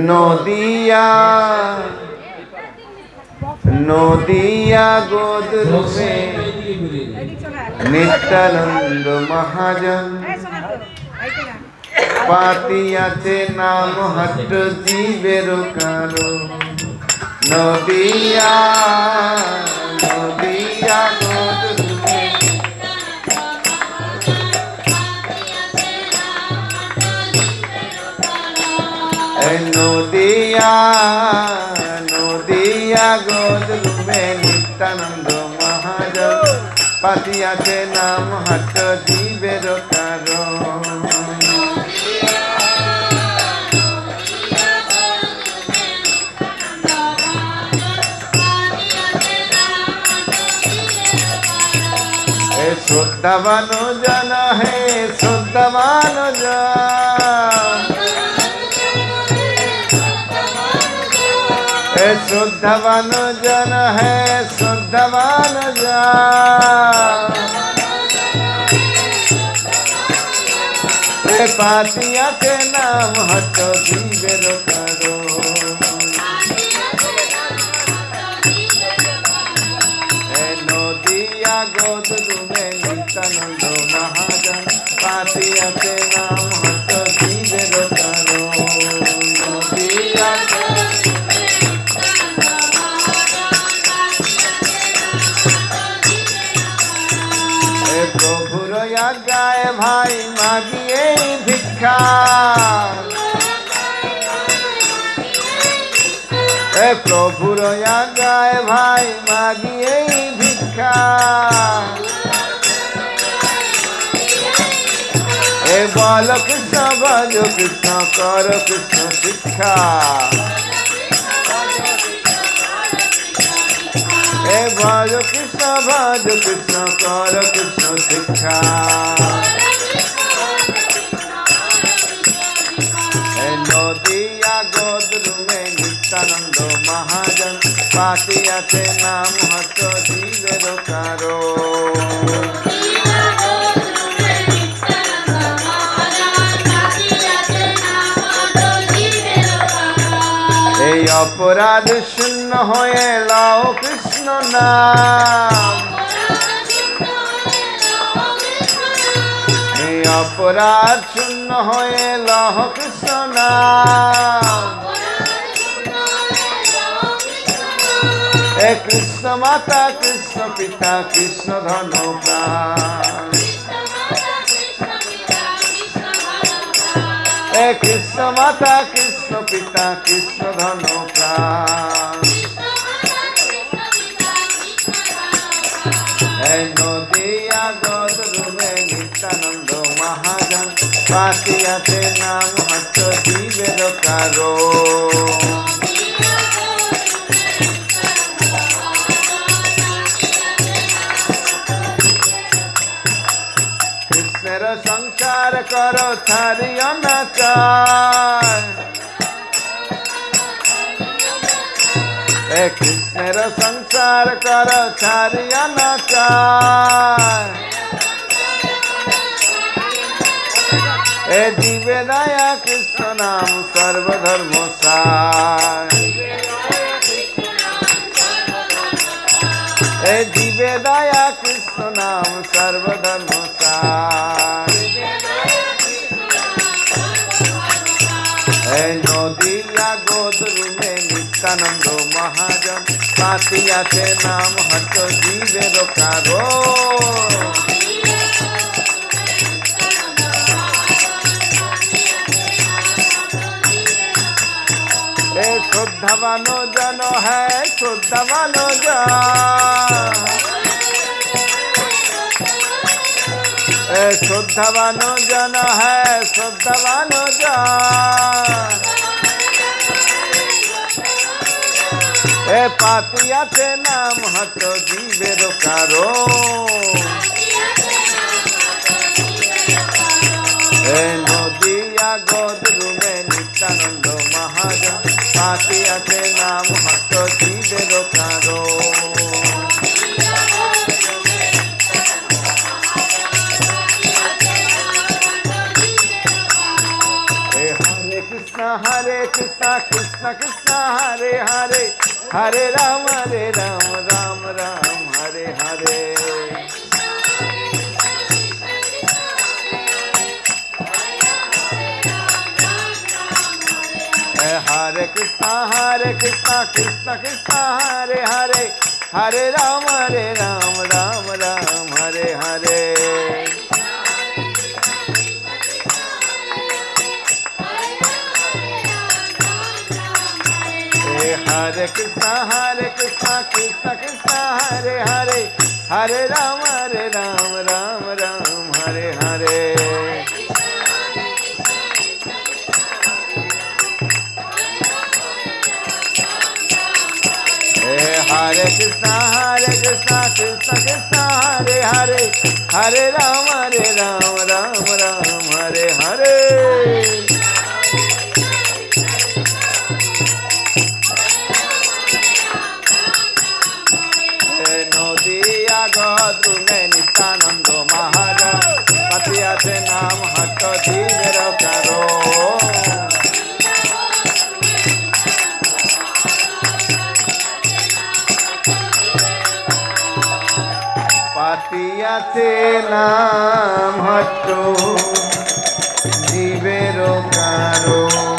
নদিয়া নদিয়া গোদরূপে নিত্যানন্দ মহাজন পাতিয়াছে নাম হট্ট জীবের কারো নদিয়া নদিয়া গোদরূপে নদিয়া নদিয়া গোদরূপে নিত্যানন্দ মহাজন পাতিয়াছে নাম হট্ট জীবের কারো শ্রদ্ধাবান জন হে শ্রদ্ধাবান জন হে শ্রদ্ধাবান জন হে শ্রদ্ধাবান জন হে পাতিয়াছে নাম হট্ট জীবের কারো নদিয়া গোদরূপে নিত্যানন্দ মহাজন পাতিয়াছে নাম হট্ট জীবের কারো নদিয়া প্রভুর আজ্ঞায় ভাই মাগিয়ে ভিক্ষা প্রভুর আজ্ঞায় ভাই মাগিয়ে ভিক্ষা বল কৃষ্ণ ভজ কৃষ্ণ কর কৃষ্ণ শিক্ষা ভজ কৃষ্ণ কর কৃষ্ণ শিক্ষা নদিয়া গোদরূপে নিত্যানন্দ মহাজন পাতিয়াছে নাম হট্ট জীবের কারো এই অপরাধ শূন্য হয়ে লও কৃষ্ণ নাম এই অপরাধ শূন্য হয়ে লও কৃষ্ণ নাম হে কৃষ্ণ মাতা কৃষ্ণ পিতা কৃষ্ণ ধন প্রাণ হে কৃষ্ণ মাতা কৃষ্ণ পিতা কৃষ্ণ ধন প্রাণ হে নদিয়া গোদরূপে নিত্যানন্দ মহাজন পাতিয়াছে নাম হট্ট জীবের কারো কৃষ্ণের সংসার করো ছাড়িও না চায় কৃষ্ণের সংসার করো ছাড়িও না চায় জীবে দয়া কৃষ্ণ নাম সর্বধর্ম সায় জীবে দয়া কৃষ্ণ নাম সর্বধর্ম সায় নদিয়া গোদরূপে নিত্যানন্দ মহাজন পাতিয়াছে নাম হট্ট জীবের কারো শ্রদ্ধাবান জন হ্যাঁ শ্রদ্ধাবান জন শ্রদ্ধাবান জন হ্যাঁ শ্রদ্ধাবান জন পাতিয়াছে নাম হট্ট জীবের কারো নদিয়া গোদরূপে নিত্যানন্দ মহাজন পাতিয়াছে নাম হট্ট জীবের কারো হরে Krishna Krishna Krishna Hare Hare Hare Ram Ram Ram Hare Hare Hare Krishna Krishna Krishna Hare Hare Hare Ram Ram Ram Hare Hare Hare Krishna Krishna Krishna Hare Hare Hare Ram Ram Ram Hare Hare Hare Krishna Krishna Krishna Hare Hare Hare Ram Ram Hare Hare Nodiya Godru mein Nityanando Maharaj Patiyate naam hatto dhir karo Patiyate naam hatto dhir karo